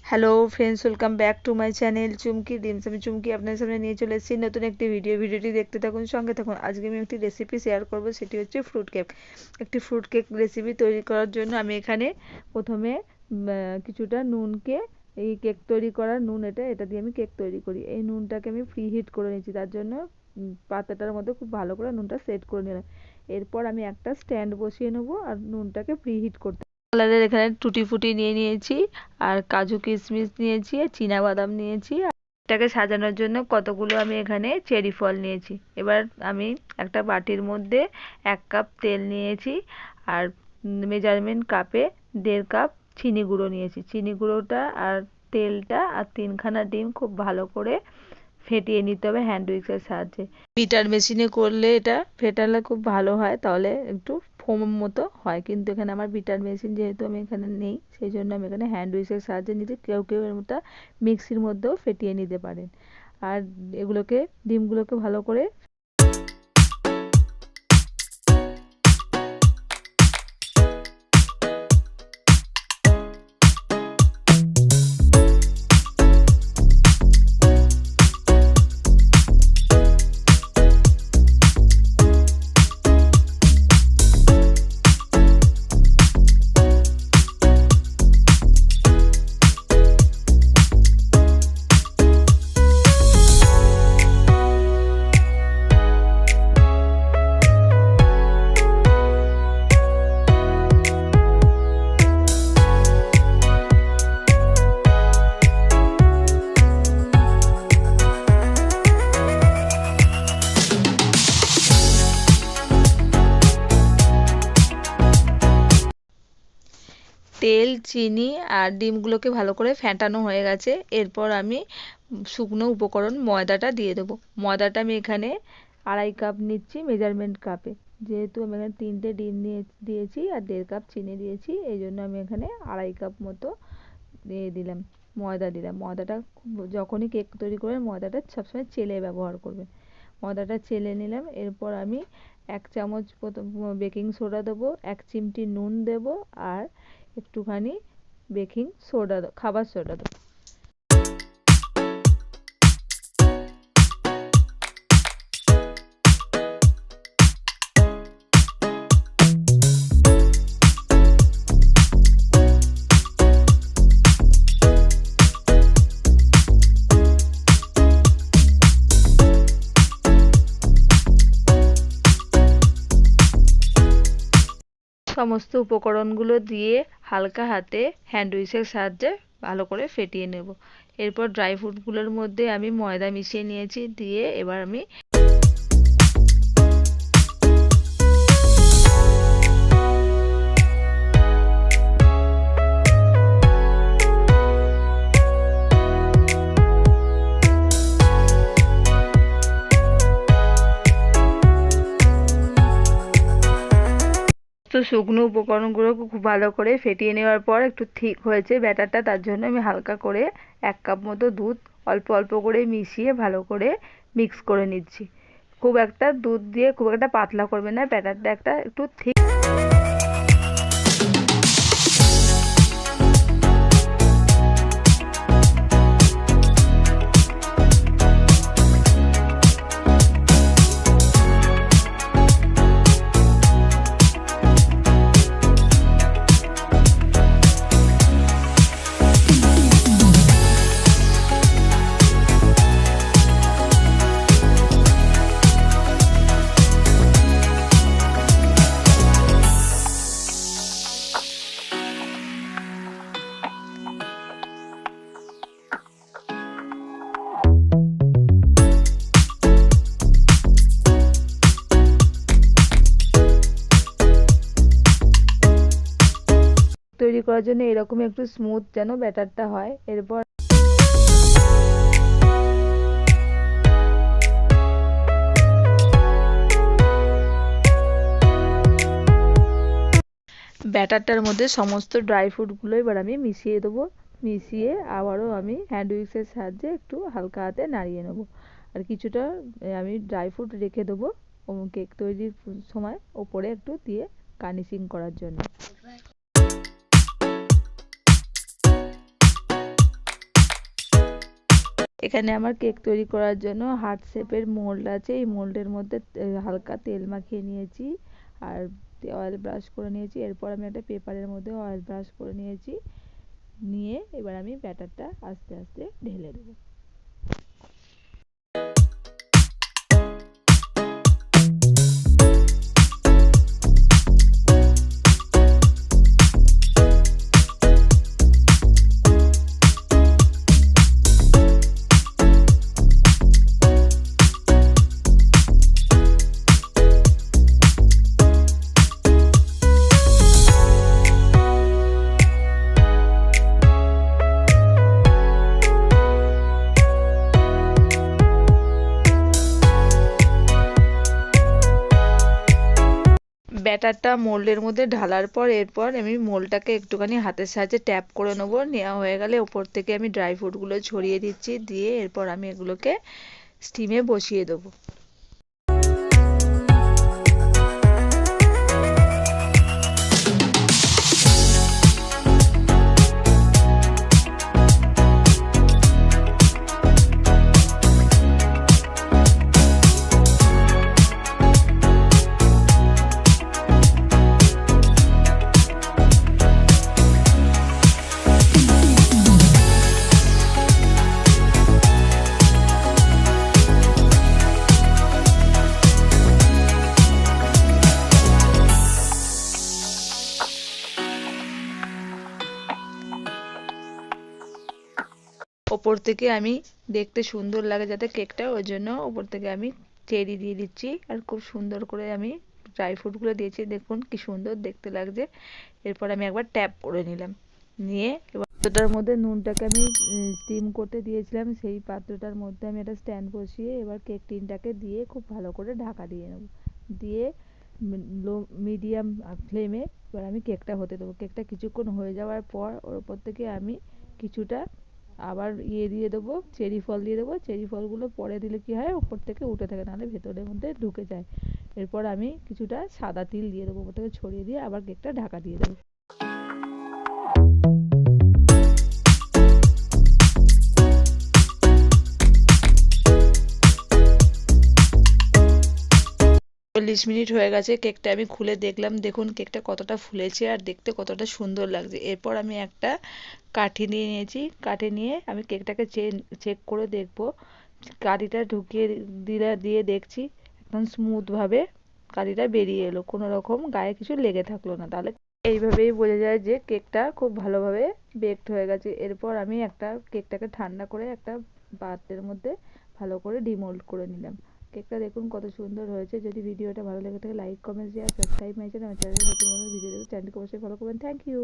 Hello friends, welcome back to my channel Chumki ডিমস। আমি চুমকি আপনার সামনে নিয়ে চলে এসেছি নতুন একটি ভিডিওটি দেখতে থাকুন, সঙ্গে থাকুন। আজকে আমি একটি রেসিপি শেয়ার করব, সেটি হচ্ছে ফ্রুট কেক। একটি ফ্রুট কেক রেসিপি তৈরি করার জন্য আমি এখানে প্রথমে কিছুটা নুনকে, এই কেক তৈরি করার নুন, এটা দিয়ে আমি কেক তৈরি করি। এই নুনটাকে আমি প্রি হিট করে নিচ্ছি, তার জন্য পাত্রটার মধ্যে খুব ভালো করে নুনটা সেট করে নিলাম। এরপর আমি একটা স্ট্যান্ড বসিয়ে নেবো আর নুনটাকে প্রি হিট করতে কালারের এখানে টুটি ফুটি নিয়ে নিয়েছি, আর কাজু কিশমিশ নিয়েছি, আর চীনা বাদাম নিয়েছি, আর এটাকে সাজানোর জন্য কতগুলো আমি এখানে চেরি ফল নিয়েছি। এবার আমি একটা বাটির মধ্যে 1 কাপ তেল নিয়েছি, আর মেজারমেন্ট কাপে 1.5 কাপ চিনি গুঁড়ো নিয়েছি। চিনি গুঁড়োটা আর তেলটা আর 3খানা ডিম খুব ভালো করে ফেটিয়ে নিতে হবে হ্যান্ড উইক্সের সাহায্যে। বিটার মেশিনে করলে এটা ফেটালে খুব ভালো হয়, তাহলে একটু ফোম মতো হয়। কিন্তু এখানে আমার বিটার মেশিন যেহেতু আমি এখানে নেই, সেই জন্য আমি এখানে হ্যান্ড উইক্সের সাহায্যে নিচ্ছি। কেউ কেউ এর মতো মিক্সির মধ্যেও ফেটিয়ে নিতে পারেন। আর এগুলোকে, ডিমগুলোকে ভালো করে তেল, চিনি আর ডিমগুলোকে ভালো করে ফেটানো হয়ে গেছে। এরপর আমি শুকনো উপকরণ ময়দাটা দিয়ে দেবো। ময়দাটা আমি এখানে 2.5 কাপ নিচ্ছি মেজারমেন্ট কাপে। যেহেতু আমি এখানে 3টে ডিম দিয়েছি আর 1.5 কাপ চিনি দিয়েছি, এই জন্য আমি এখানে 2.5 কাপ মতো দিয়ে দিলাম, ময়দা দিলাম। ময়দাটা যখনই কেক তৈরি করবেন ময়দাটা সবসময় চেলে ব্যবহার করবেন। ময়দাটা চেলে নিলাম। এরপর আমি 1 চামচ বেকিং সোডা দেবো, 1 চিমটি নুন দেবো, আর একটুখানি বেকিং সোডা, খাবার সোডা দেবো। সমস্ত উপকরণগুলো দিয়ে হালকা হাতে হ্যান্ড উইক্সের সাহায্যে ভালো করে ফেটিয়ে নেব। এরপর ড্রাই ফ্রুটগুলোর মধ্যে আমি ময়দা মিশিয়ে নিয়েছি, দিয়ে এবার আমি শুকনো উপকরণগুলো খুব ভালো করে ফেটিয়ে নেওয়ার পর একটু ঠিক হয়েছে ব্যাটারটা, তার জন্য আমি হালকা করে 1 কাপ মতো দুধ অল্প অল্প করে মিশিয়ে ভালো করে মিক্স করে নিচ্ছি। খুব একটা দুধ দিয়ে খুব একটা পাতলা করবে না, ব্যাটারটা একটু ঠিক। তৈরি করার জন্য এরকম একটু স্মুথ যেন ব্যাটারটা হয়। এরপর ব্যাটারটার মধ্যে সমস্ত ড্রাই ফ্রুটগুলো এবার আমি মিশিয়ে দেবো। মিশিয়ে আবারও আমি হ্যান্ড উইক্সের সাহায্যে একটু হালকা হাতে নাড়িয়ে নেব। আর কিছুটা আমি ড্রাই ফ্রুট রেখে দেবো কেক তৈরির সময় ওপরে একটু দিয়ে গার্নিশিং করার জন্য। এখানে আমার কেক তৈরি করার জন্য হার্ট শেপের মোল্ড আছে। এই মোল্ডের মধ্যে হালকা তেল মাখিয়ে নিয়েছি আর অয়েল ব্রাশ করে নিয়েছি। এরপর আমি একটা পেপারের মধ্যে অয়েল ব্রাশ করে নিয়েছি। নিয়ে এবার আমি ব্যাটারটা আস্তে আস্তে ঢেলে দেবো। ব্যাটারটা মোল্ডের মধ্যে ঢালার পর এরপর আমি মোল্ডটাকে একটুখানি হাতের সাহায্যে ট্যাপ করে নেবো। নেওয়া হয়ে গেলে ওপর থেকে আমি ড্রাই ফ্রুটগুলো ছড়িয়ে দিচ্ছি। দিয়ে এরপর আমি এগুলোকে স্টিমে বসিয়ে দেবো। ওপর থেকে আমি দেখতে সুন্দর লাগে যাতে কেকটা, ওই জন্য ওপর থেকে আমি চেরি দিয়ে দিচ্ছি। আর খুব সুন্দর করে আমি ড্রাই ফ্রুটগুলো দিয়েছি, দেখুন কি সুন্দর দেখতে লাগছে। এরপর আমি একবার ট্যাপ করে নিলাম। নিয়ে এবার পাত্রটার মধ্যে নুনটাকে আমি স্টিম করতে দিয়েছিলাম, সেই পাত্রটার মধ্যে আমি একটা স্ট্যান্ড বসিয়ে এবার কেক টিনটাকে দিয়ে খুব ভালো করে ঢাকা দিয়ে নেব। দিয়ে লো মিডিয়াম ফ্লেমে এবার আমি কেকটা হতে দেবো। কেকটা কিছুক্ষণ হয়ে যাওয়ার পর ওর ওপর থেকে আমি কিছুটা আবার দিয়ে দেবো, চেরি ফল দিয়ে দেবো। চেরি ফলগুলো পরে দিলে কি হয়, উপর থেকে উঠে থাকে, নাহলে ভেতরের মধ্যে ঢুকে যায়। এরপর আমি কিছুটা সাদা তিল দিয়ে দেবো, উপর থেকে ছড়িয়ে দিয়ে আবার কেকটা ঢাকা দিয়ে দেবো। 40 মিনিট হয়ে গেছে, কেকটা আমি খুলে দেখলাম। দেখুন কেকটা কতটা ফুলেছে আর দেখতে কতটা সুন্দর লাগছে। এরপর আমি একটা কাঠি নিয়ে নিয়েছি। কাঠি নিয়ে আমি কেকটাকে চেক করে দেখব। কাঠিটা ঢুকিয়ে দিয়ে দেখছি একদম স্মুথভাবে কাঠিটা বেরিয়ে এলো, কোনো রকম গায়ে কিছু লেগে থাকলো না। তাহলে এইভাবেই বোঝা যায় যে কেকটা খুব ভালোভাবে বেকড হয়ে গেছে। এরপর আমি কেকটাকে ঠান্ডা করে একটা পাত্রের মধ্যে ভালো করে ডিমোল্ড করে নিলাম। কেকটা দেখুন কত সুন্দর হয়েছে। যদি ভিডিওটা ভালো লেগে থাকে like comment share subscribe my channel. আমার চ্যানেলে নতুন ভিডিও দেখতে চ্যানেলকে অবশ্যই ফলো করবেন। Thank you.